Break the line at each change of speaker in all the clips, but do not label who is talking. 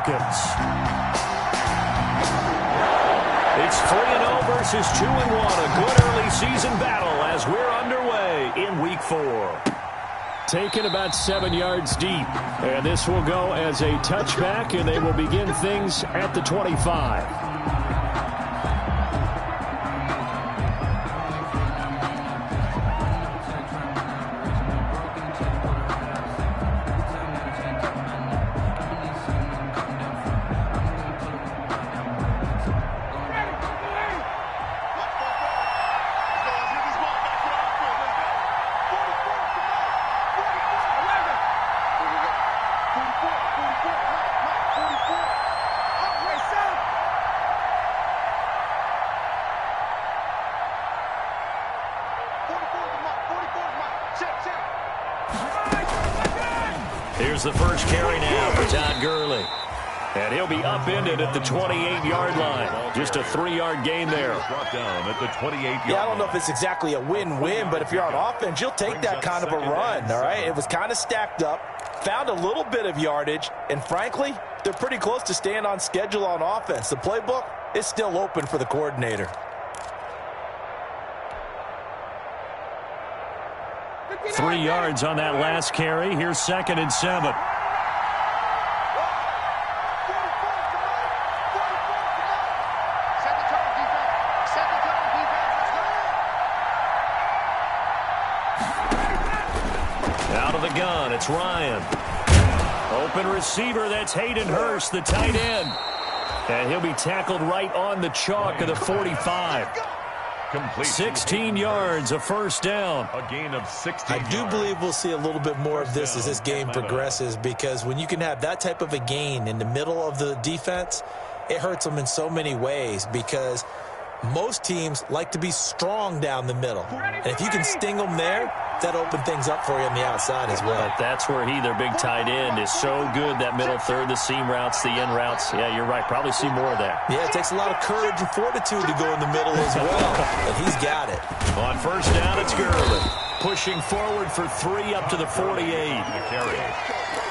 seconds. It's 3-0 versus 2-1. A good early season battle as we're underway in Week 4. Taken about 7 yards deep. And this will go as a touchback, and they will begin things at the 25. Here's the first carry now for Todd Gurley. And he'll be upended at the 28-yard line. Just a 3-yard gain there.
Brought down at the 28-yard line.
Yeah, I don't know if it's exactly a win-win, but if you're on offense, you'll take that kind of a run, all right? It was kind of stacked up, found a little bit of yardage, and frankly, they're pretty close to staying on schedule on offense. The playbook is still open for the coordinator.
3 yards on that last carry. Here's 2nd and 7. Out of the gun, it's Ryan. Open receiver, that's Hayden Hurst, the tight end. And he'll be tackled right on the chalk of the 45. 16 yards, a first down.
A gain of 16
I do believe we'll see a little bit more of this as this game progresses, because when you can have that type of a gain in the middle of the defense, it hurts them in so many ways, because most teams like to be strong down the middle. And if you can sting them there, that opens things up for you on the outside as well.
But that's where their big tight end, is so good, that middle third, the seam routes, the in routes. Yeah, you're right. Probably see more of that.
Yeah, it takes a lot of courage and fortitude to go in the middle as well. And he's got it.
On first down, it's Gurley. Pushing forward for 3 up to the 48.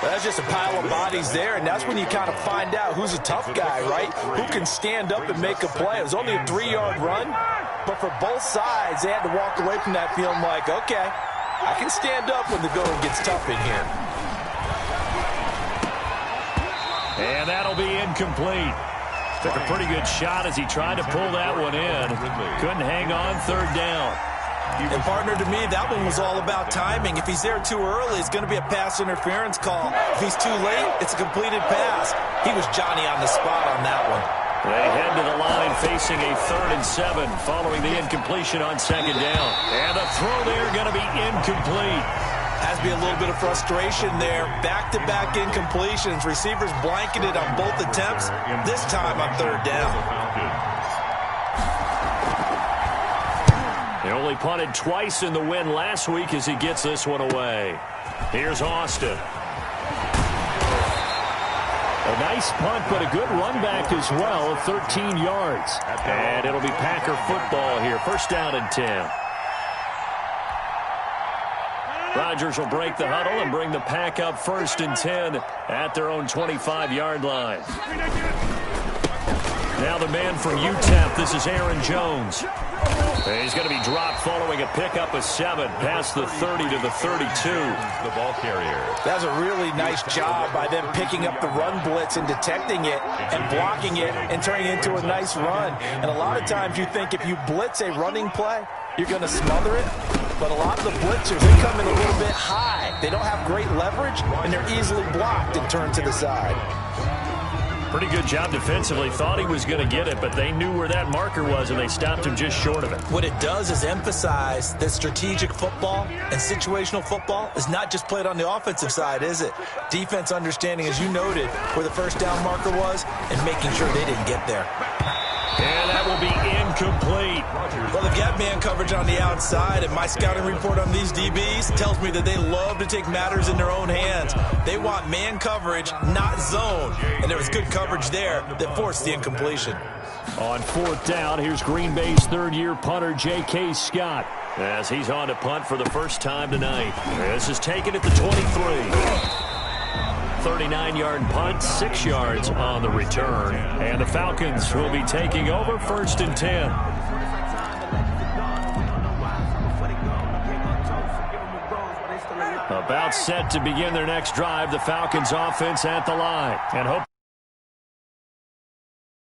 Well, that's just a pile of bodies there, and that's when you kind of find out who's a tough guy, right? Who can stand up and make a play. It was only a 3-yard run, but for both sides, they had to walk away from that feeling like, okay, I can stand up when the going gets tough in here.
And that'll be incomplete. Took a pretty good shot as he tried to pull that one in. Couldn't hang on, 3rd down.
And partner, to me, that one was all about timing. If he's there too early, it's going to be a pass interference call. If he's too late, it's a completed pass. He was Johnny on the spot on that one.
They head to the line facing a 3rd and 7 following the incompletion on 2nd down. And the throw there going to be incomplete.
Has to be a little bit of frustration there. Back-to-back incompletions. Receivers blanketed on both attempts, this time on 3rd down.
He only punted twice in the win last week as he gets this one away. Here's Austin. A nice punt, but a good run back as well, 13 yards. And it'll be Packer football here. First down and 10. Rodgers will break the huddle and bring the Pack up 1st and 10 at their own 25-yard line. Now the man from UTEP, this is Aaron Jones. He's going to be dropped following a pickup of 7 past the 30 to the 32.
The ball carrier.
That's a really nice job by them picking up the run blitz and detecting it and blocking it and turning it into a nice run. And a lot of times you think if you blitz a running play, you're going to smother it. But a lot of the blitzers, they come in a little bit high. They don't have great leverage, and they're easily blocked and turned to the side.
Pretty good job defensively. Thought he was going to get it, but they knew where that marker was, and they stopped him just short of it.
What it does is emphasize that strategic football and situational football is not just played on the offensive side, is it? Defense understanding, as you noted, where the first down marker was and making sure they didn't get there.
And that will be incomplete.
Well, they've got man coverage on the outside, and my scouting report on these DBs tells me that they love to take matters in their own hands. They want man coverage, not zone. And there was good coverage there that forced the incompletion.
On 4th down, here's Green Bay's 3rd-year punter, J.K. Scott, as he's on to punt for the first time tonight. This is taken at the 23. 39-yard punt, 6 yards on the return. And the Falcons will be taking over 1st and 10. About set to begin their next drive. The Falcons offense at the line. And hope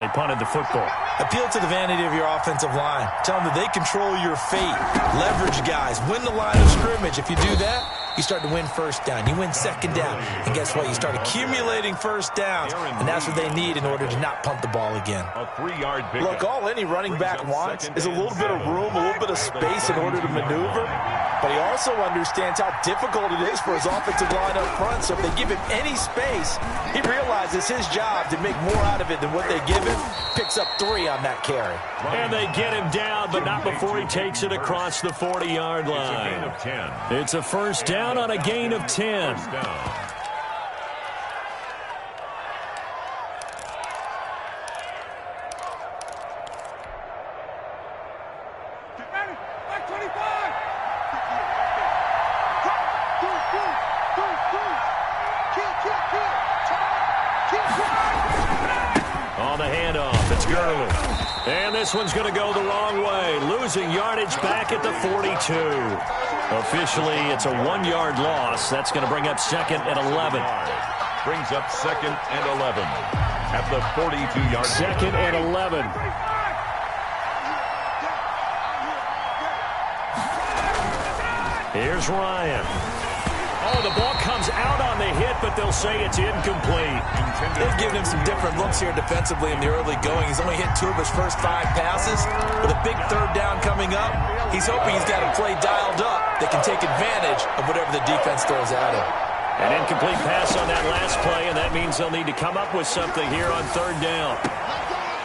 they punted the football.
Appeal to the vanity of your offensive line. Tell them that they control your fate. Leverage guys. Win the line of scrimmage. If you do that, you start to win first down. You win second down. And guess what? You start accumulating first downs. And that's what they need in order to not punt the ball again.
A 3-yard big.
Look, all any running back wants is a little bit of room, a little bit of space in order to maneuver. But he also understands how difficult it is for his offensive line up front. So if they give him any space, he realizes his job to make more out of it than what they give him. Picks up 3 on that carry.
And they get him down, but not before he takes it across the 40-yard line. It's a first down on a gain of 10. On the handoff, it's Gurley. And this one's going to go the wrong way, losing yardage back at the 42. Officially, it's a 1-yard loss. That's going to bring up 2nd and 11.
Brings up 2nd and 11 at the 42-yard.
2nd and 11. Here's Ryan. Oh, the ball comes out on the hit, but they'll say it's incomplete.
They've given him some different looks here defensively in the early going. He's only hit 2 of his first 5 passes. With a big 3rd down coming up, he's hoping he's got a play dialed up that can take advantage of whatever the defense throws at him.
An incomplete pass on that last play, and that means they'll need to come up with something here on 3rd down.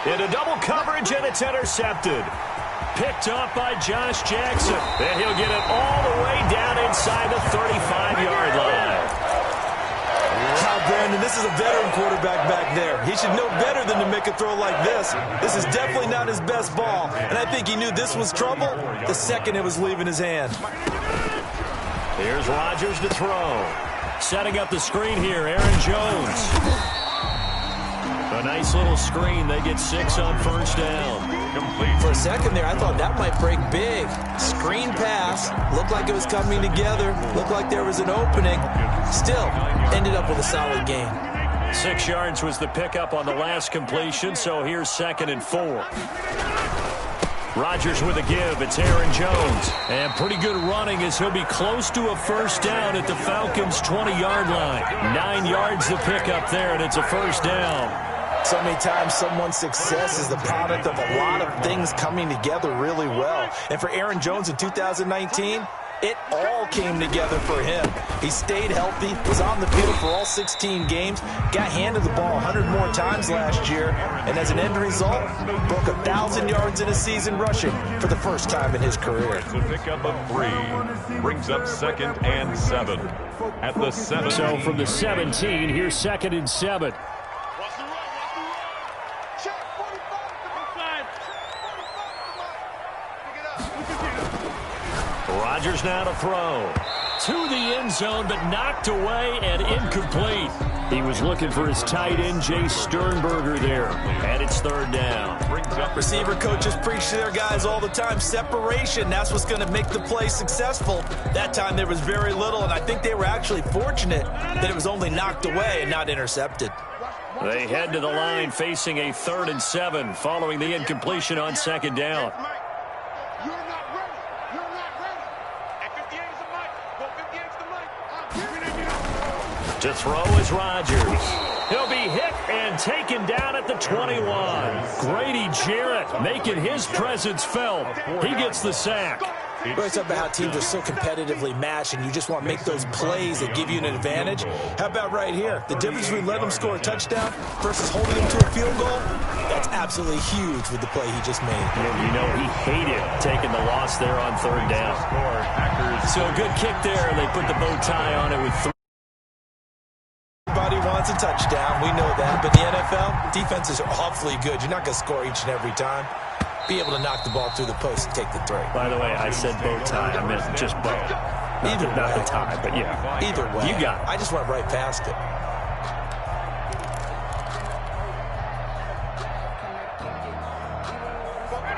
Into double coverage, and it's intercepted. Picked up by Josh Jackson. And he'll get it all the way down inside the 35-yard line.
Wow, Brandon, this is a veteran quarterback back there. He should know better than to make a throw like this. This is definitely not his best ball. And I think he knew this was trouble the second it was leaving his hand.
Here's Rodgers to throw. Setting up the screen here, Aaron Jones. A nice little screen. They get 6 on 1st down.
Complete. For a second there, I thought that might break big. Screen pass. Looked like it was coming together. Looked like there was an opening. Still, ended up with a solid gain.
6 yards was the pickup on the last completion, so here's 2nd and 4. Rodgers with a give. It's Aaron Jones. And pretty good running as he'll be close to a first down at the Falcons' 20-yard line. 9 yards the pickup there, and it's a first down.
So many times someone's success is the product of a lot of things coming together really well. And for Aaron Jones in 2019, it all came together for him. He stayed healthy, was on the field for all 16 games, got handed the ball 100 more times last year, and as an end result, broke 1,000 yards in a season rushing for the first time in his career.
The pickup of 3 brings up 2nd and 7 at the 7.
So from the 17, here's 2nd and 7. Rodgers now to throw. To the end zone, but knocked away and incomplete. He was looking for his tight end, Jay Sternberger there. And it's 3rd down.
Receiver coaches preach to their guys all the time. Separation, that's what's going to make the play successful. That time there was very little, and I think they were actually fortunate that it was only knocked away and not intercepted.
They head to the line facing a 3rd and 7 following the incompletion on 2nd down. To throw is Rodgers. He'll be hit and taken down at the 21. Grady Jarrett making his presence felt. He gets the sack.
We always talk about how teams are so competitively matched and you just want to make those plays that give you an advantage. How about right here? The difference between letting them score a touchdown versus holding them to a field goal, that's absolutely huge with the play he just made.
And you know he hated taking the loss there on 3rd down. So a good kick there. They put the bow tie on it with 3.
Everybody wants a touchdown. We know that. But the NFL, defenses are awfully good. You're not going to score each and every time. Be able to knock the ball through the post and take the throw.
By the way, I said bow tie. I meant just bow. Not the tie, but yeah.
Either way.
You got it.
I just went right past it.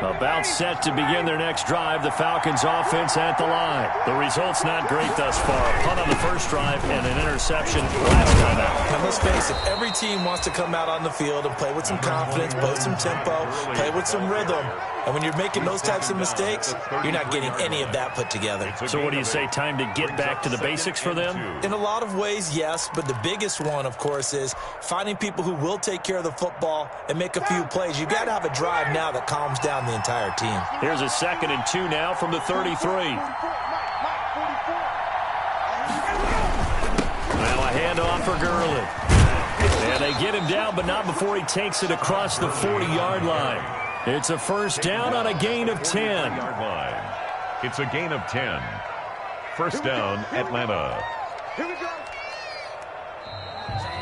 About set to begin their next drive. The Falcons offense at the line. The result's not great thus far. A punt on the first drive and an interception last time out.
And let's face it, every team wants to come out on the field and play with some confidence, play with some tempo, play with some rhythm. And when you're making those types of mistakes, you're not getting any of that put together.
So what do you say, time to get back to the basics for them?
In a lot of ways, yes, but the biggest one, of course, is finding people who will take care of the football and make a few plays. You got to have a drive now that calms down the entire team.
Here's a 2nd and 2 now from the 33. Now a handoff for Gurley. And they get him down, but not before he takes it across the 40-yard line. It's a first down on a gain of 10.
It's a gain of 10. First down, Atlanta.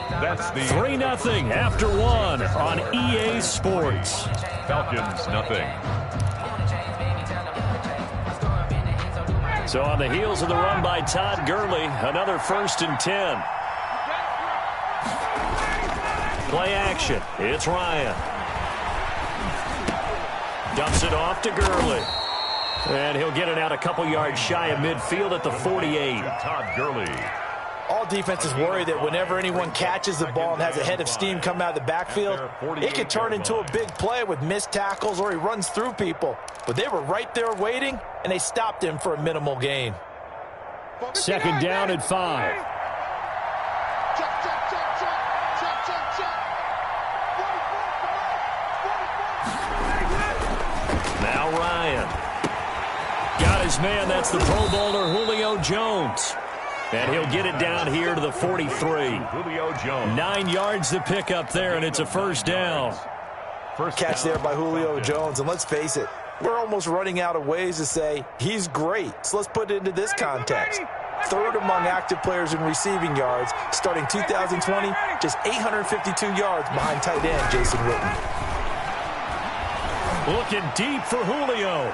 That's the
3-0 after 1 on EA Sports.
Falcons nothing.
So on the heels of the run by Todd Gurley, another 1st and 10. Play action. It's Ryan. Dumps it off to Gurley. And he'll get it out a couple yards shy of midfield at the 48.
Todd Gurley.
All defenses worry that whenever anyone catches the ball and has a head of steam come out of the backfield, it could turn into a big play with missed tackles or he runs through people. But they were right there waiting, and they stopped him for a minimal gain.
2nd down and 5. Now Ryan. Got his man. That's the Pro Bowler Julio Jones. And he'll get it down here to the 43.
Julio Jones.
9 yards to pick up there, and it's a first down.
First catch there by Julio Jones. And let's face it, we're almost running out of ways to say he's great. So let's put it into this context. 3rd among active players in receiving yards, starting 2020, just 852 yards behind tight end Jason Witten.
Looking deep for Julio.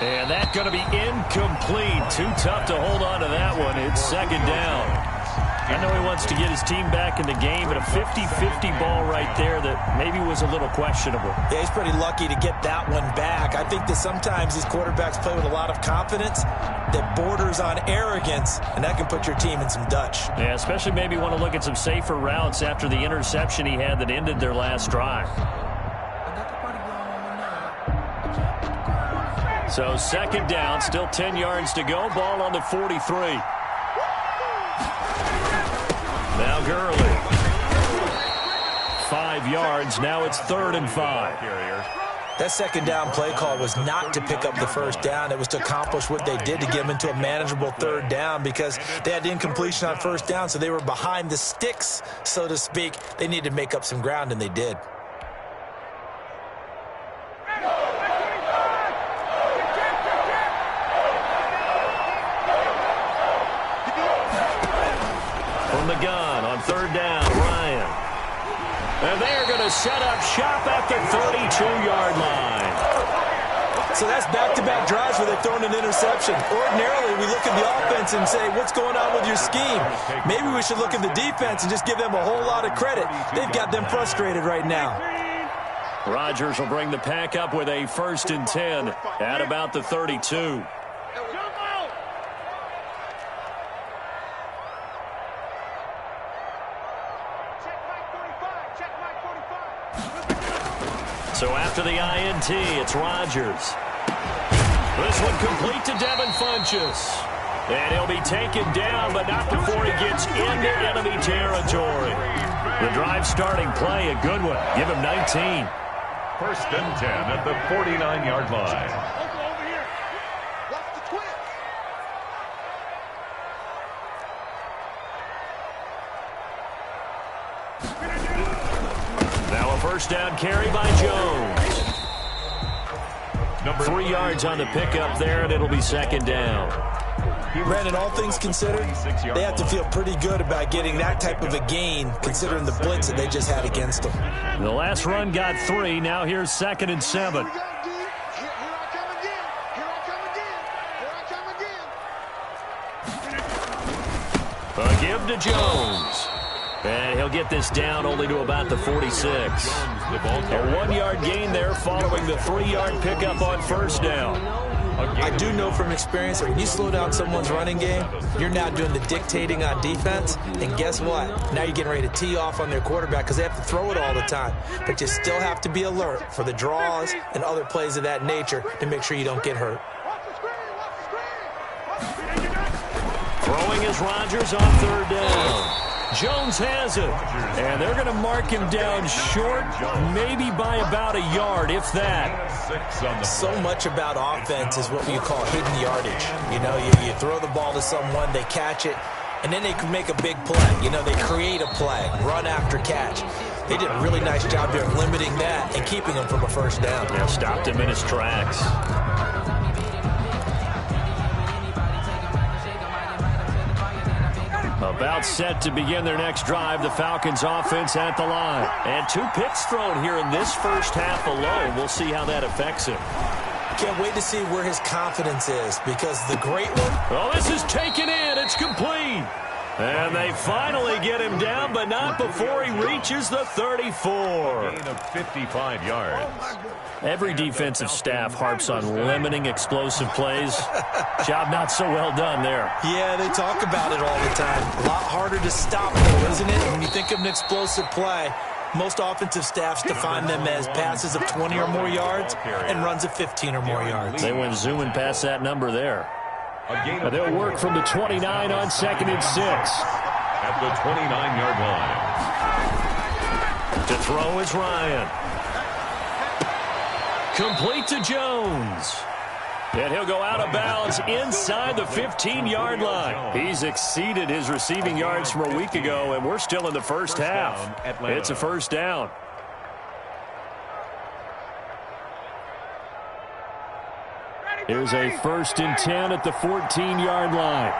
And that's going to be incomplete. Too tough to hold on to that one. It's 2nd down. I know he wants to get his team back in the game, but a 50-50 ball right there that maybe was a little questionable.
Yeah, he's pretty lucky to get that one back. I think that sometimes these quarterbacks play with a lot of confidence that borders on arrogance, and that can put your team in some Dutch.
Yeah, especially maybe want to look at some safer routes after the interception he had that ended their last drive. So 2nd down, still 10 yards to go. Ball on the 43. Now Gurley. 5 yards. Now it's 3rd and 5.
That 2nd down play call was not to pick up the first down. It was to accomplish what they did to get them into a manageable 3rd down because they had incompletion on 1st down, so they were behind the sticks, so to speak. They needed to make up some ground, and they did.
From the gun on 3rd down, Ryan. And they're going to set up shop at the 32-yard line.
So that's back-to-back drives where they've thrown an interception. Ordinarily, we look at the offense and say, what's going on with your scheme? Maybe we should look at the defense and just give them a whole lot of credit. They've got them frustrated right now.
Rodgers will bring the pack up with a 1st and 10 at about the 32. So after the INT, it's Rodgers. This one complete to Devin Funchess. And he'll be taken down, but not before he gets into enemy territory. The drive starting play, a good one. Give him 19.
1st and 10 at the 49-yard line.
Now a first down carry by Jones. 3 yards on the pickup there, and it'll be 2nd down.
Brandon, all things considered, they have to feel pretty good about getting that type of a gain, considering the blitz that they just had against them.
The last run got 3. Now here's 2nd and 7. A give to Jones. And he'll get this down only to about the 46. A 1-yard gain there following the 3-yard pickup on first down.
I do know from experience that when you slow down someone's running game, you're now doing the dictating on defense. And guess what? Now you're getting ready to tee off on their quarterback because they have to throw it all the time. But you still have to be alert for the draws and other plays of that nature to make sure you don't get hurt.
Throwing is Rodgers on third down. Jones has it, and they're going to mark him down short, maybe by about a yard, if that.
So much about offense is what you call hidden yardage. You know, you throw the ball to someone, they catch it, and then they can make a big play. You know, they create a play, run after catch. They did a really nice job there of limiting that and keeping him from a first down.
Yeah, stopped him in his tracks. About set to begin their next drive, the Falcons offense at the line. And 2 picks thrown here in this first half alone. We'll see how that affects him.
Can't wait to see where his confidence is because the great one.
Oh, this is taken in. It's complete. And they finally get him down, but not before he reaches the 34.
Gain of 55 yards.
Every defensive staff harps on limiting explosive plays. Job not so well done there.
Yeah, they talk about it all the time. A lot harder to stop, though, isn't it? When you think of an explosive play, most offensive staffs define them as passes of 20 or more yards and runs of 15 or more yards.
They went zooming past that number there. They'll work from the 29 on 2nd and 6.
At the 29-yard line.
To throw is Ryan. Complete to Jones. And he'll go out of bounds inside the 15-yard line. He's exceeded his receiving yards from a week ago, and we're still in the first half. It's a first down. Here's a 1st and 10 at the 14-yard line.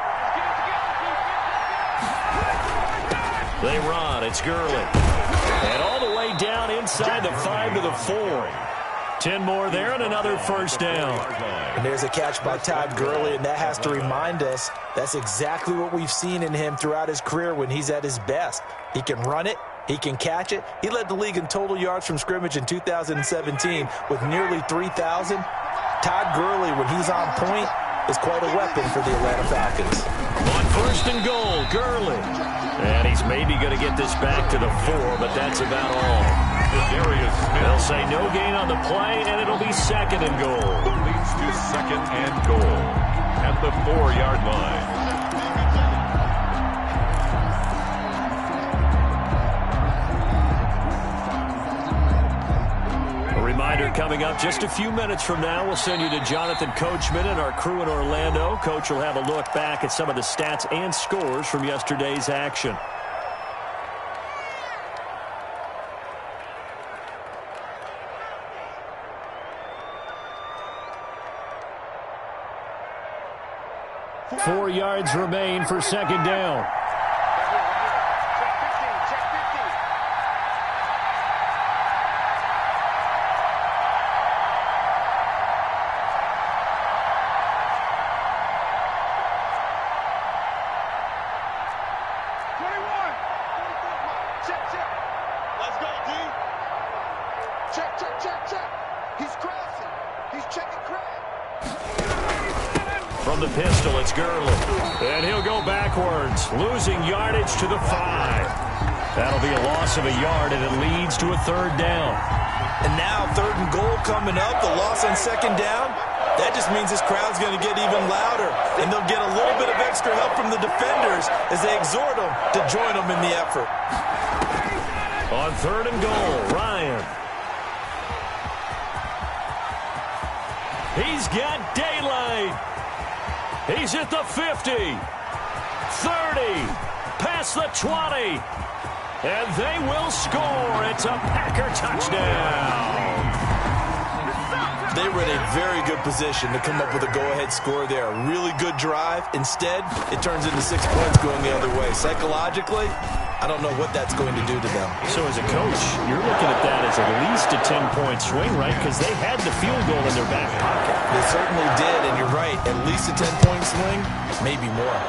They run. It's Gurley. And all the way down inside the 5 to the 4. 10 more there and another first down.
And there's a catch by Todd Gurley, and that has to remind us that's exactly what we've seen in him throughout his career when he's at his best. He can run it. He can catch it. He led the league in total yards from scrimmage in 2017 with nearly 3,000. Todd Gurley, when he's on point, is quite a weapon for the Atlanta Falcons.
On 1st and goal, Gurley. And he's maybe going to get this back to the 4, but that's about all. They'll say no gain on the play, and it'll be 2nd and goal.
Leads to 2nd and goal at the 4-yard line.
Reminder coming up just a few minutes from now. We'll send you to Jonathan Coachman and our crew in Orlando. Coach will have a look back at some of the stats and scores from yesterday's action. Four yards remain for 2nd down. From the pistol, it's Gurley. And he'll go backwards, losing yardage to the 5. That'll be a loss of a yard, and it leads to a 3rd down.
And now 3rd and goal coming up, the loss on 2nd down. That just means this crowd's going to get even louder, and they'll get a little bit of extra help from the defenders as they exhort them to join them in the effort.
On 3rd and goal, Ryan. He's got daylight. He's at the 50, 30, past the 20, and they will score. It's a Packer touchdown.
They were in a very good position to come up with a go-ahead score there. A really good drive. Instead, it turns into 6 points going the other way. Psychologically, I don't know what that's going to do to them.
So as a coach, you're looking at that as at least a 10-point swing, right? Because they had the field goal in their back pocket.
They certainly did, and you're right. At least a 10-point swing, maybe more.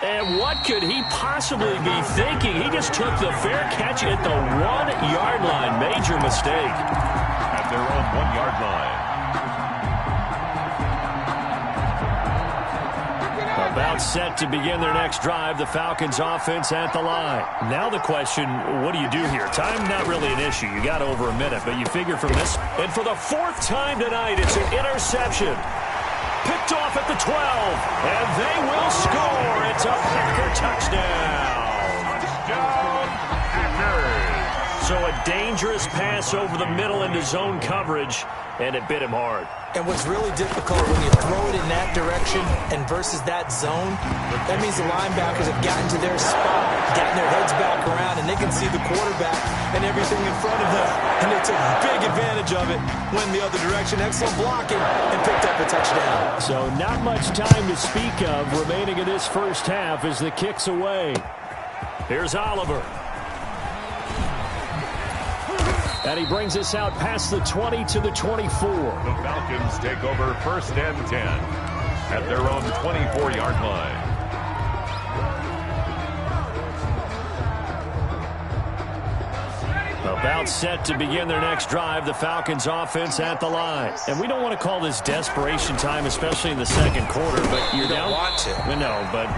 And what could he possibly be thinking? He just took the fair catch at the 1-yard line. Major mistake.
At their own 1-yard line.
About set to begin their next drive, the Falcons offense at the line. Now the question, what do you do here? Time not really an issue. You got over a minute, but you figure from this. And for the 4th time tonight, it's an interception. Picked off at the 12, and they will score. It's a Packer touchdown. So a dangerous pass over the middle into zone coverage, and it bit him hard.
And what's really difficult when you throw it in that direction and versus that zone, that means the linebackers have gotten to their spot, gotten their heads back around, and they can see the quarterback and everything in front of them. And they took big advantage of it, went the other direction, excellent blocking, and picked up a touchdown.
So not much time to speak of remaining in this first half as the kick's away. Here's Oliver. And he brings us out past the 20 to the 24.
The Falcons take over 1st and 10 at their own 24-yard line.
About set to begin their next drive, the Falcons offense at the line. And we don't want to call this desperation time, especially in the second quarter, but you're down.
You don't want to.
No, but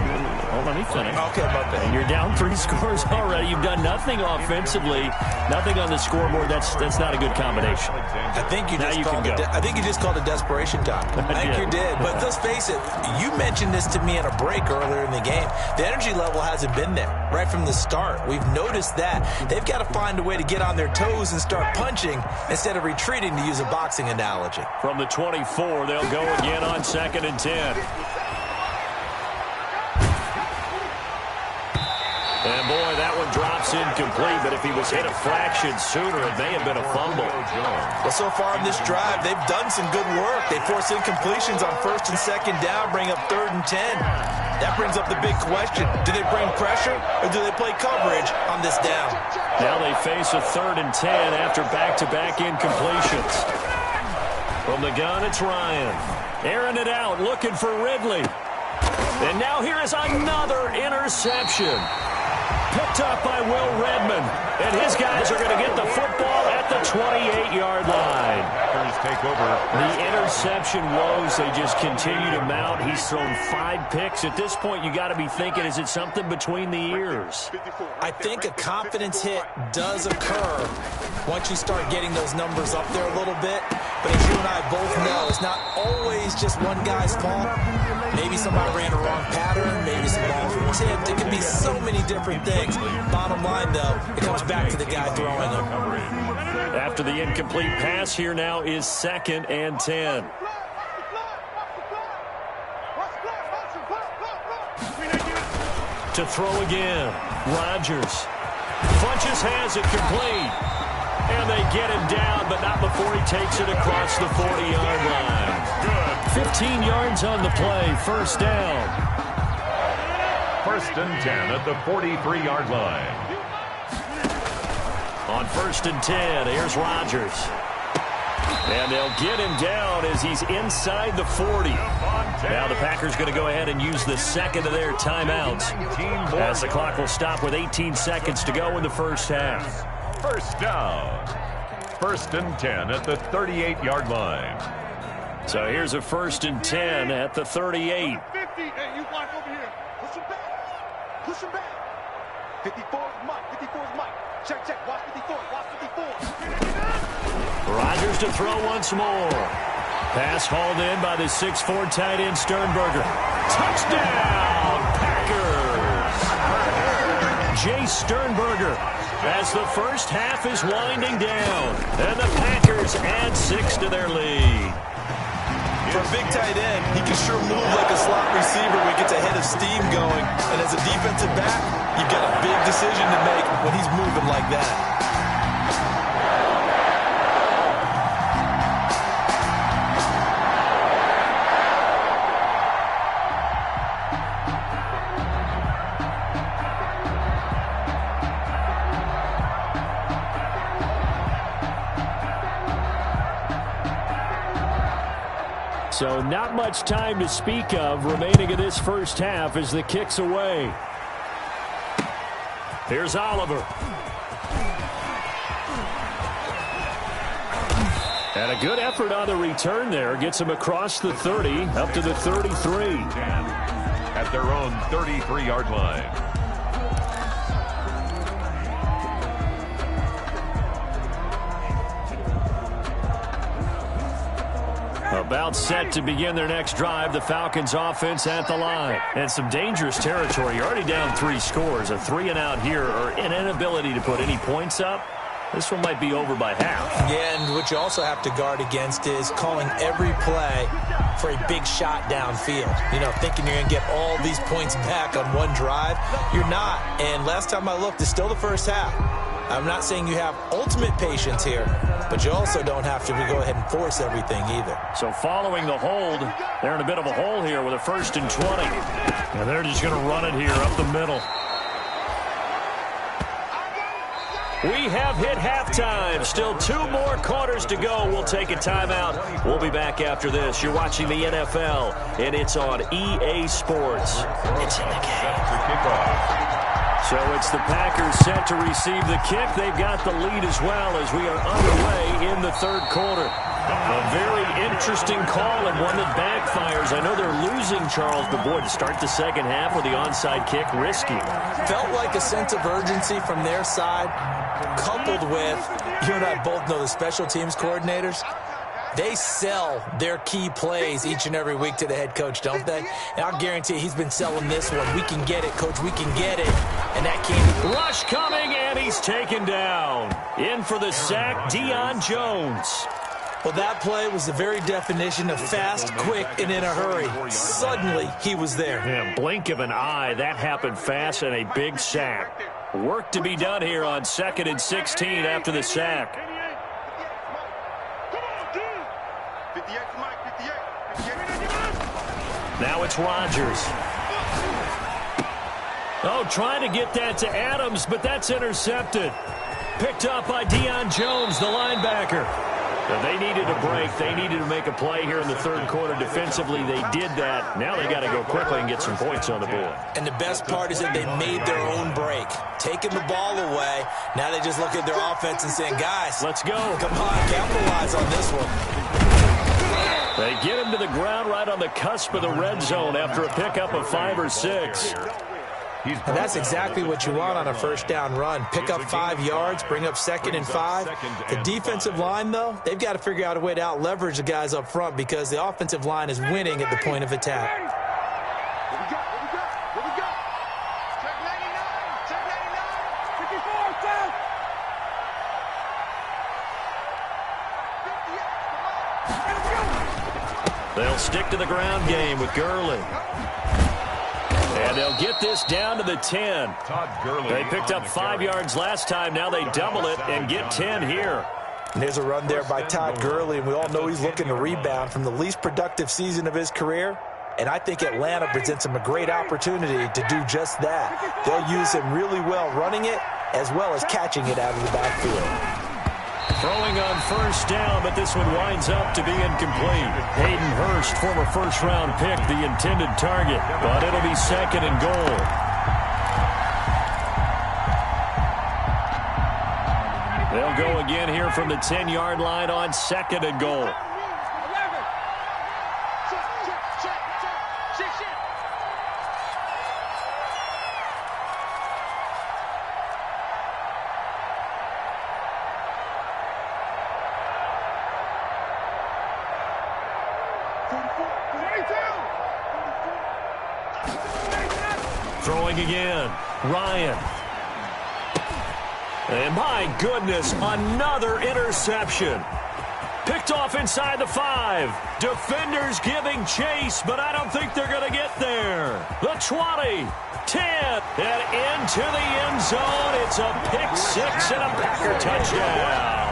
let me finish.
Okay, my bad.
And you're down 3 scores already. You've done nothing offensively, nothing on the scoreboard. That's not a good combination.
I think you just called it desperation time. I think you did. But let's face it, you mentioned this to me in a break earlier in the game. The energy level hasn't been there right from the start. We've noticed that. They've got to find a way to get on their toes and start punching instead of retreating, to use a boxing analogy.
From the 24, they'll go again on 2nd and 10. And boy, that one drops incomplete, but if he was hit a fraction sooner, it may have been a fumble.
Well, so far in this drive, they've done some good work. They force incompletions on 1st and 2nd down, bring up 3rd and 10. That brings up the big question. Do they bring pressure or do they play coverage on this down?
Now they face a 3rd and 10 after back-to-back incompletions. From the gun, it's Ryan. Airing it out, looking for Ridley. And now here is another interception. Picked up by Will Redmond. And his guys are going to get the football at the 28-yard line.
Take over.
The interception woes, they just continue to mount. He's thrown 5 picks. At this point, you got to be thinking, is it something between the ears?
I think a confidence hit does occur once you start getting those numbers up there a little bit. But as you and I both know, it's not always just one guy's fault. Maybe somebody ran a wrong pattern. Maybe some balls were tipped. It could be so many different things. Bottom line, though, it comes back to the guy throwing them.
After the incomplete pass, here now is 2nd and 10. To throw again, Rodgers. Funches has it complete. And they get him down, but not before he takes it across the 40-yard line. Good. 15 yards on the play, 1st down.
1st and 10 at the 43-yard line.
On 1st and 10, here's Rodgers. And they'll get him down as he's inside the 40. Now the Packers going to go ahead and use the 2nd of their timeouts as the clock will stop with 18 seconds to go in the first half.
1st down. 1st and 10 at the 38-yard line.
So here's a 1st and 10 at the 38.
50. Hey, you block over here. Push him back. Push him back. 54 is Mike. 54 is Mike. Check. Watch 54. Watch 54.
Rodgers to throw once more. Pass hauled in by the 6'4" tight end Sternberger. Touchdown, Packers! Jay Sternberger as the first half is winding down. And the Packers add 6 to their lead.
For a big tight end, he can sure move like a slot receiver when he gets a head of steam going. And as a defensive back, you've got a big decision to make when he's moving like that.
So not much time to speak of remaining in this first half as the kick's away. Here's Oliver. And a good effort on the return there. Gets him across the 30, up to the 33.
At their own 33-yard line.
About set to begin their next drive, the Falcons offense at the line. And some dangerous territory. You're already down 3 scores. A 3-and-out here, or an inability to put any points up. This one might be over by half.
Yeah, and what you also have to guard against is calling every play for a big shot downfield. You know, thinking you're going to get all these points back on one drive. You're not. And last time I looked, it's still the first half. I'm not saying you have ultimate patience here, but you also don't have to go ahead and force everything either.
So following the hold, they're in a bit of a hole here with a 1st and 20. And they're just going to run it here up the middle. We have hit halftime. Still 2 more quarters to go. We'll take a timeout. We'll be back after this. You're watching the NFL, and it's on EA Sports. It's in the game. So it's the Packers set to receive the kick. They've got the lead as well as we are underway in the 3rd quarter. A very interesting call and one that backfires. I know they're losing, Charles, but boy, to start the second half with the onside kick, risky.
Felt like a sense of urgency from their side, coupled with, you and I both know the special teams coordinators. They sell their key plays each and every week to the head coach, don't they? And I'll guarantee he's been selling this one. We can get it, coach. We can get it. And that came.
Rush coming, and he's taken down. In for the sack, Deion Jones.
Well, that play was the very definition of fast, quick, and in a hurry. Suddenly, he was there.
Yeah, blink of an eye. That happened fast and a big sack. Work to be done here on 2nd and 16 after the sack. Now it's Rodgers. Oh, trying to get that to Adams, but that's intercepted. Picked up by Deion Jones, the linebacker. Now they needed a break. They needed to make a play here in the 3rd quarter defensively. They did that. Now they got to go quickly and get some points on the board.
And the best part is that they made their own break. Taking the ball away. Now they just look at their offense and saying, guys,
let's go.
Come on, capitalize on this one.
They get him to the ground right on the cusp of the red zone after a pickup of 5 or 6.
And that's exactly what you want on a 1st down run. Pick up 5 yards, bring up 2nd and 5. The defensive line, though, they've got to figure out a way to out-leverage the guys up front because the offensive line is winning at the point of attack.
Here we go. Check 99. 54, down. 58,
They'll stick to the ground game with Gurley. And they'll get this down to the 10. They picked up 5 yards last time. Now they double it and get 10 here.
And there's a run there by Todd Gurley, and we all know he's looking to rebound from the least productive season of his career. And I think Atlanta presents him a great opportunity to do just that. They'll use him really well running it as well as catching it out of the backfield.
Throwing on 1st down, but this one winds up to be incomplete. Hayden Hurst, former 1st-round pick, the intended target, but it'll be 2nd and goal. They'll go again here from the 10-yard line on 2nd and goal. Throwing again, Ryan. And my goodness, another interception. Picked off inside the 5. Defenders giving chase, but I don't think they're going to get there. The 20, 10, and into the end zone. It's a pick 6 and a Packer touchdown.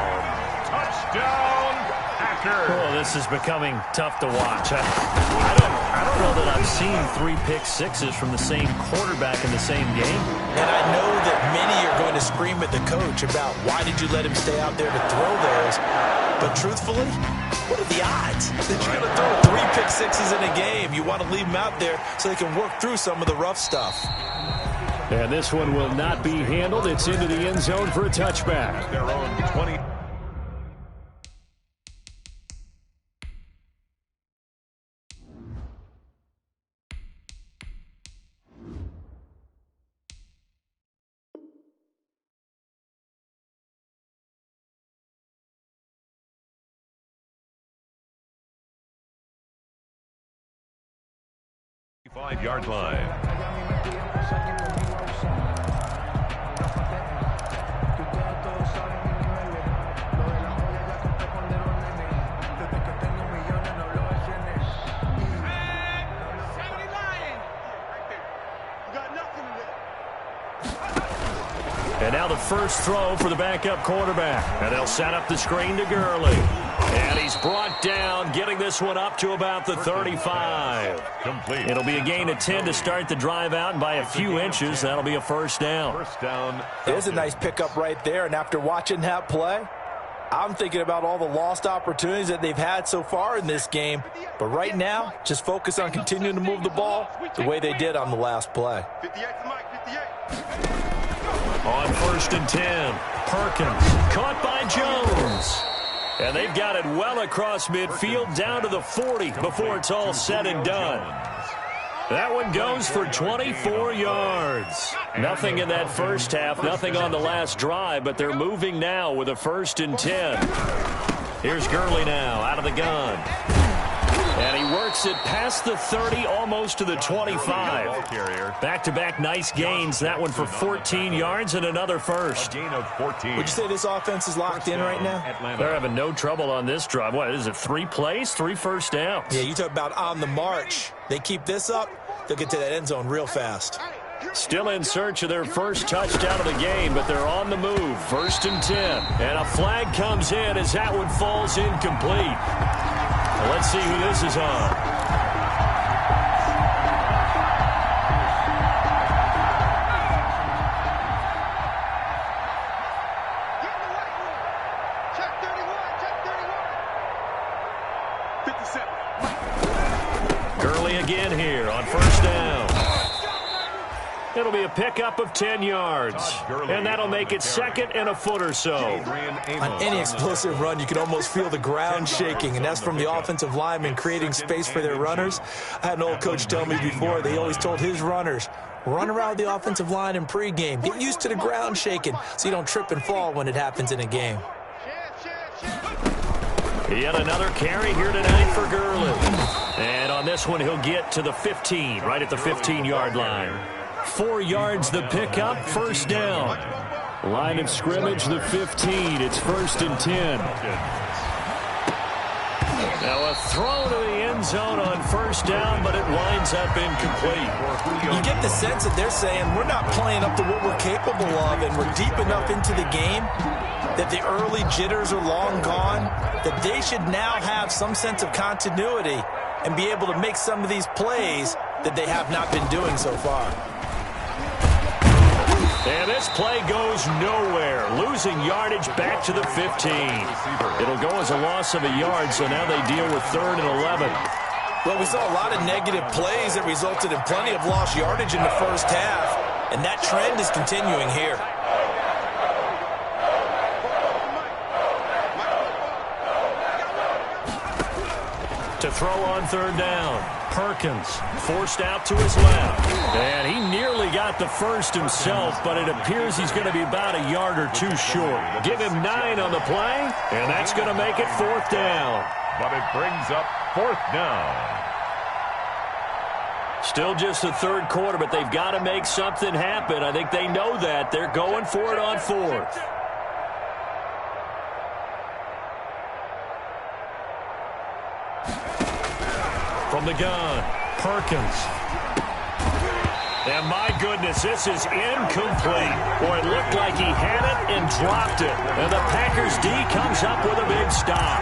Touchdown, Packers.
Oh, this is becoming tough to watch. I don't know that I've seen 3 pick 6s from the same quarterback in the same game.
And I know that many are going to scream at the coach about why did you let him stay out there to throw those. But truthfully, what are the odds that you're going to throw 3 pick sixes in a game? You want to leave them out there so they can work through some of the rough stuff.
And this one will not be handled. It's into the end zone for a touchback.
Their own 20. Five-yard line.
And now the first throw for the backup quarterback. And they'll set up the screen to Gurley. And he's brought down, getting this one up to about the 35.
Complete.
It'll be a gain of 10 to start the drive out, and by a few inches, that'll be a first down.
First down.
There's a nice pickup right there, and after watching that play, I'm thinking about all the lost opportunities that they've had so far in this game. But right now, just focus on continuing to move the ball the way they did on the last play.
58 to Mike, 58.
On first and 10, Perkins caught by Jones. And they've got it well across midfield down to the 40 before it's all said and done. That one goes for 24 yards. Nothing in that first half, nothing on the last drive, but they're moving now with a first and 10. Here's Gurley now out of the gun. And he works it past the 30, almost to the 25. Back-to-back nice gains. That one for 14 yards and another first.
A gain of 14.
Would you say this offense is locked in right now?
They're having no trouble on this drive. What is it, 3 plays, 3 first downs?
Yeah, you talk about on the march. They keep this up, they'll get to that end zone real fast.
Still in search of their first touchdown of the game, but they're on the move. First and 10. And a flag comes in as that one falls incomplete. Well, let's see who this is on.
Check 31, check 57.
Gurley again here on first down. It'll be a pickup of 10 yards. And that'll make it second and a foot or so.
On any explosive run, you can almost feel the ground shaking, and that's from the offensive linemen creating space for their runners. I had an old coach tell me before, they always told his runners, run around the offensive line in pregame. Get used to the ground shaking so you don't trip and fall when it happens in a game.
Yet another carry here tonight for Gurley. And on this one, he'll get to the 15, right at the 15-yard line. 4 yards the pickup, first down. Line of scrimmage, the 15. It's first and 10. Now a throw to the end zone on first down, but it winds up incomplete.
You get the sense that they're saying we're not playing up to what we're capable of, and we're deep enough into the game that the early jitters are long gone, that they should now have some sense of continuity and be able to make some of these plays that they have not been doing so far.
And this play goes nowhere. Losing yardage back to the 15. It'll go as a loss of a yard, so now they deal with 3rd and 11.
Well, we saw a lot of negative plays that resulted in plenty of lost yardage in the first half, and that trend is continuing here.
To throw on 3rd down. Perkins forced out to his left. And he nearly got the first himself, but it appears he's going to be about a yard or 2 short. Give him 9 on the play, and that's going to make it 4th down.
But it brings up 4th down.
Still just the 3rd quarter, but they've got to make something happen. I think they know that. They're going for it on 4th. From the gun, Perkins. And my goodness, this is incomplete. Boy, it looked like he had it and dropped it. And the Packers D comes up with a big stop.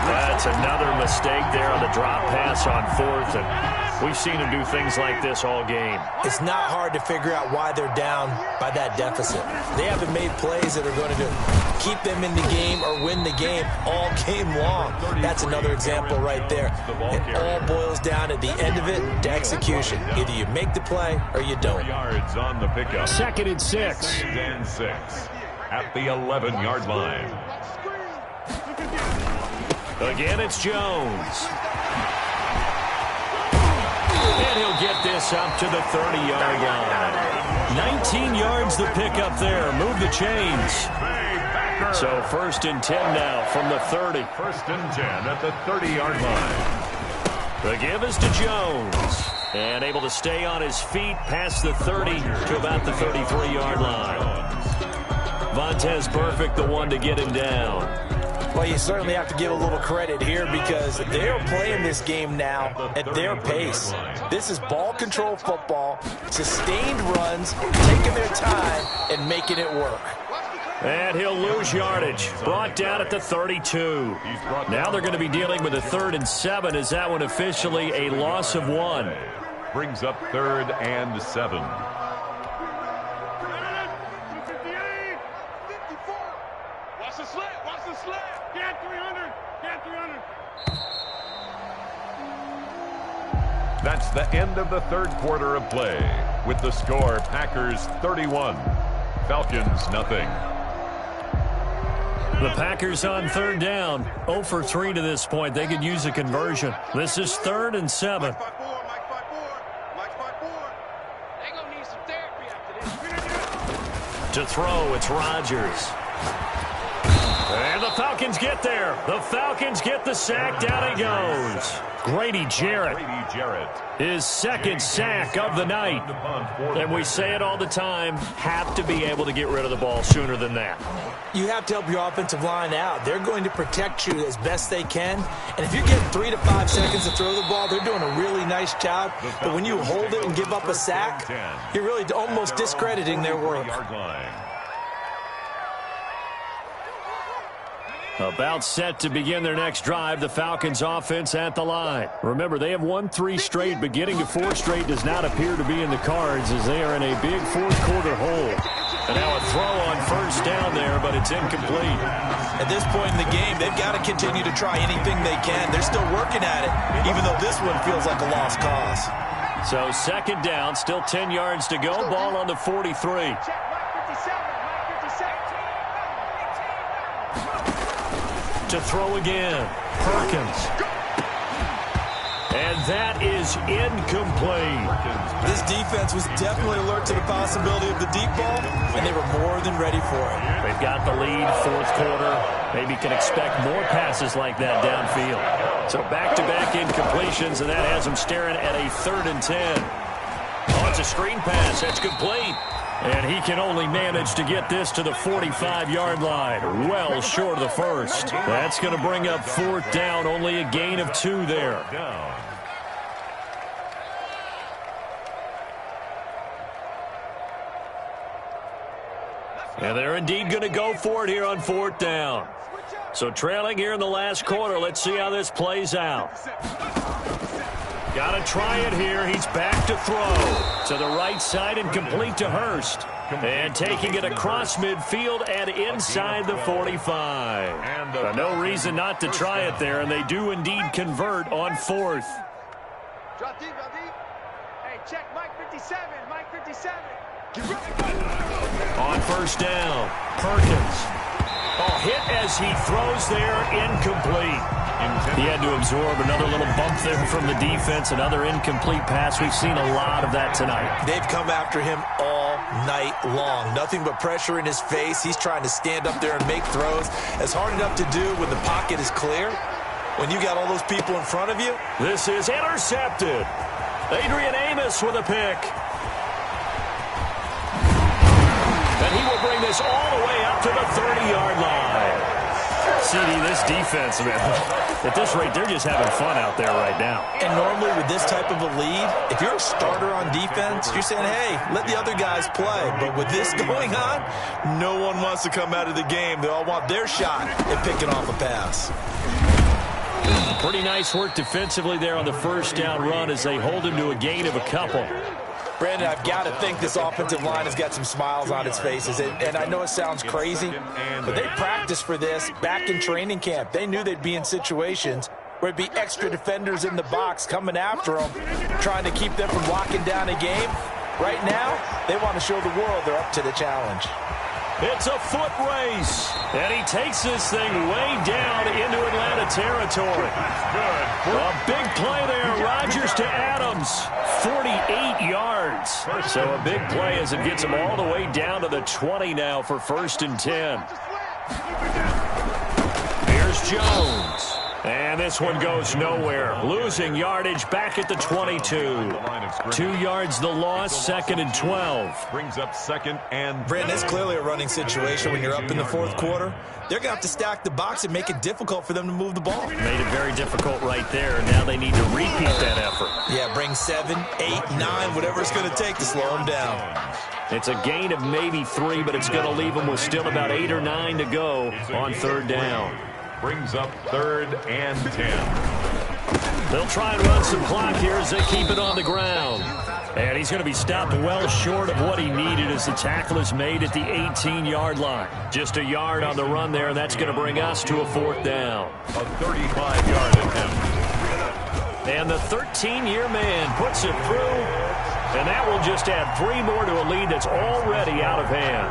That's another mistake there on the drop pass on fourth, and we've seen him do things like this all game.
It's not hard to figure out why they're down by that deficit. They haven't made plays that are going to keep them in the game or win the game all game long. That's another example right there. It all boils down at the end of it to execution. Either you make the play or you don't.
Yards on the pickup.
2nd and 6.
2nd and 6 at the 11-yard line.
Again, it's Jones. And he'll get this up to the 30-yard line. 19 yards the pickup there. Move the chains. So 1st and 10 now from the 30.
1st and 10 at the 30-yard line.
The give is to Jones. And able to stay on his feet past the 30 to about the 33-yard line. Vontez Perfect, the one to get him down.
Well, you certainly have to give a little credit here because they're playing this game now at their pace. This is ball control football, sustained runs, taking their time and making it work.
And he'll lose yardage. Brought down at the 32. Now they're going to be dealing with a 3rd and 7. Is that one officially a loss of 1?
Brings up 3rd and 7. That's the end of the 3rd quarter of play. With the score, Packers 31, Falcons nothing.
The Packers on 3rd down. 0 for 3 to this point. They could use a conversion. This is 3rd and 7. To throw, it's Rodgers. And the Falcons get there. The Falcons get the sack. Down he goes. Grady Jarrett. His 2nd sack of the night. And we say it all the time, have to be able to get rid of the ball sooner than that.
You have to help your offensive line out. They're going to protect you as best they can. And if you get 3 to 5 seconds to throw the ball, they're doing a really nice job. But when you hold it and give up a sack, you're really almost discrediting their work.
About set to begin their next drive, the Falcons offense at the line. Remember, they have won 3 straight, but getting to 4 straight does not appear to be in the cards as they are in a big 4th quarter hole. And now a throw on 1st down there, but it's incomplete.
At this point in the game, they've got to continue to try anything they can. They're still working at it, even though this one feels like a lost cause.
So 2nd down, still 10 yards to go. Ball on the 43. To throw again, Perkins. And that is incomplete.
This defense was definitely alert to the possibility of the deep ball, and they were more than ready for it.
They've got the lead, 4th quarter. Maybe can expect more passes like that downfield. So back-to-back incompletions, and that has them staring at a 3rd and 10. Oh, it's a screen pass. That's complete. And he can only manage to get this to the 45-yard line. Well short of the 1st. That's going to bring up 4th down. Only a gain of 2 there. And they're indeed going to go for it here on 4th down. So trailing here in the last quarter. Let's see how this plays out. Got to try it here. He's back to throw. To the right side and complete to Hurst. And taking it across midfield and inside the 45. No reason not to try it there, and they do indeed convert on 4th.
Drop deep, drop deep. Hey, check Mike 57, Mike 57.
On 1st down, Perkins. Oh, hit as he throws there, incomplete. He had to absorb another little bump there from the defense, another incomplete pass. We've seen a lot of that tonight.
They've come after him all night long. Nothing but pressure in his face. He's trying to stand up there and make throws. It's hard enough to do when the pocket is clear. When you got all those people in front of you.
This is intercepted. Adrian Amos with a pick. And he will bring this all the way up to the 30-yard line. CD, this defense, man, at this rate, they're just having fun out there right now.
And normally with this type of a lead, if you're a starter on defense, you're saying, hey, let the other guys play. But with this going on, no one wants to come out of the game. They all want their shot at picking off a pass.
Pretty nice work defensively there on the first down run as they hold him to a gain of a couple.
Brandon, I've got to think this offensive line has got some smiles on its faces. And I know it sounds crazy, but they practiced for this back in training camp. They knew they'd be in situations where it'd be extra defenders in the box coming after them, trying to keep them from locking down a game. Right now, they want to show the world they're up to the challenge.
It's a foot race, and he takes this thing way down into Atlanta territory. A big play there, Rodgers to Adams, 48 yards. So a big play as it gets him all the way down to the 20 now for 1st and 10. Here's Jones. And this one goes nowhere. Losing yardage back at the 22. 2 yards the loss, 2nd and 12.
Brings up 2nd and...
Brandon, it's clearly a running situation when you're up in the 4th quarter. They're going to have to stack the box and make it difficult for them to move the ball.
Made it very difficult right there. Now they need to repeat that effort.
Yeah, bring 7, 8, 9, whatever it's going to take to slow them down.
It's a gain of maybe 3, but it's going to leave them with still about 8 or 9 to go on 3rd down.
Brings up 3rd and 10.
They'll try and run some clock here as they keep it on the ground. And he's going to be stopped well short of what he needed as the tackle is made at the 18-yard line. Just a yard on the run there, and that's going to bring us to a 4th down.
A 35-yard attempt.
And the 13-year man puts it through. And that will just add 3 more to a lead that's already out of hand.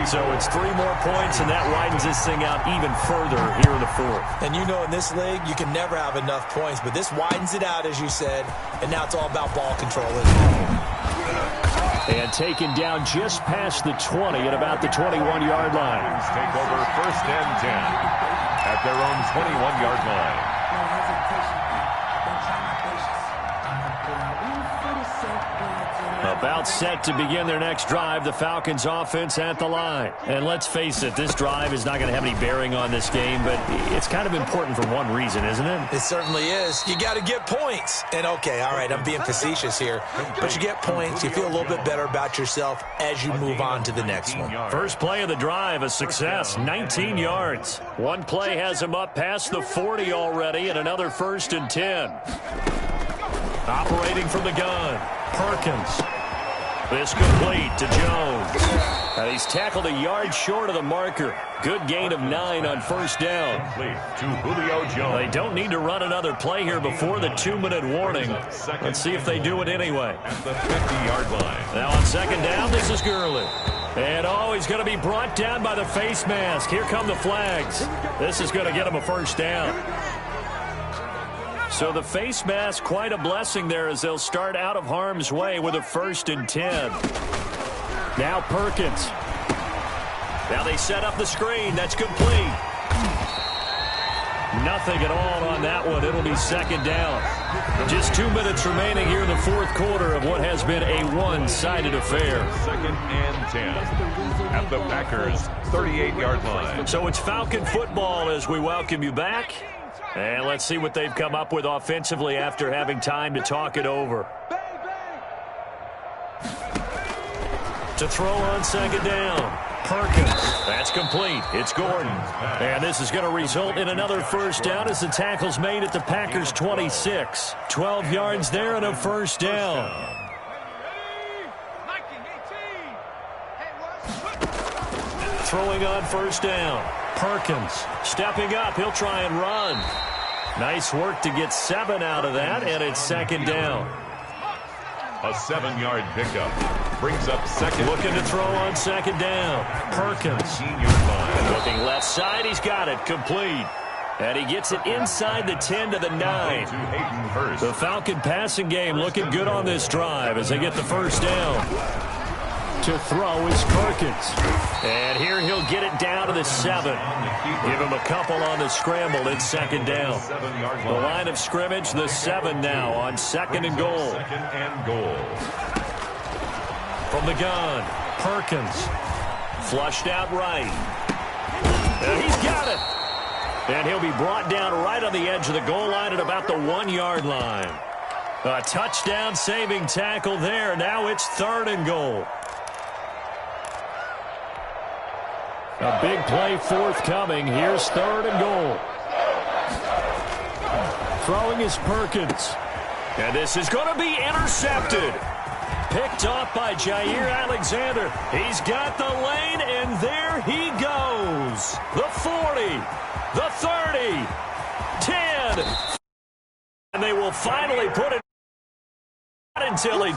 So it's 3 more points, and that widens this thing out even further here in the 4th.
And you know in this league, you can never have enough points, but this widens it out, as you said, and now it's all about ball control, isn't it?
And taken down just past the 20 at about the 21-yard line.
Take over 1st and 10 at their own 21-yard line.
About set to begin their next drive, the Falcons offense at the line. And let's face it, this drive is not going to have any bearing on this game, but it's kind of important for one reason, isn't it?
It certainly is. You got to get points. And okay, all right, I'm being facetious here, but you get points, you feel a little bit better about yourself as you move on to the next one.
First play of the drive, a success, 19 yards. One play has him up past the 40 already, and another 1st and 10. Operating from the gun, Perkins. This complete to Jones. And he's tackled a yard short of the marker. Good gain of 9 on 1st down.
To Julio Jones.
They don't need to run another play here before the 2-minute warning. Let's see if they do it anyway.
At the 50-yard line.
Now on 2nd down, this is Gurley. And he's going to be brought down by the face mask. Here come the flags. This is going to get him a 1st down. So the face mask, quite a blessing there as they'll start out of harm's way with a 1st and 10. Now Perkins. Now they set up the screen. That's complete. Nothing at all on that one. It'll be 2nd down. Just 2 minutes remaining here in the 4th quarter of what has been a one-sided affair.
2nd and 10 at the Packers' 38-yard line.
So it's Falcon football as we welcome you back. And let's see what they've come up with offensively after having time to talk it over. To throw on 2nd down. Perkins. That's complete. It's Gordon. And this is going to result in another 1st down as the tackle's made at the Packers' 26. 12 yards there and a 1st down. Throwing on 1st down. Perkins stepping up. He'll try and run. Nice work to get 7 out of that, and it's 2nd down.
A 7-yard pickup. Brings up 2nd.
Looking to throw on 2nd down. Perkins. Looking left side. He's got it. Complete. And he gets it inside the 10 to the 9. The Falcon passing game looking good on this drive as they get the 1st down. To throw is Perkins. And here he'll get it down to the 7. Give him a couple on the scramble. It's 2nd down. The line of scrimmage, the 7 now on 2nd and goal.
2nd and goal.
From the gun, Perkins. Flushed out right. And he's got it. And he'll be brought down right on the edge of the goal line at about the 1-yard line. A touchdown saving tackle there. Now it's 3rd and goal. A big play forthcoming. Here's 3rd and goal. Throwing is Perkins. And this is going to be intercepted. Picked off by Jair Alexander. He's got the lane, and there he goes. The 40, the 30, 10. And they will finally put it until he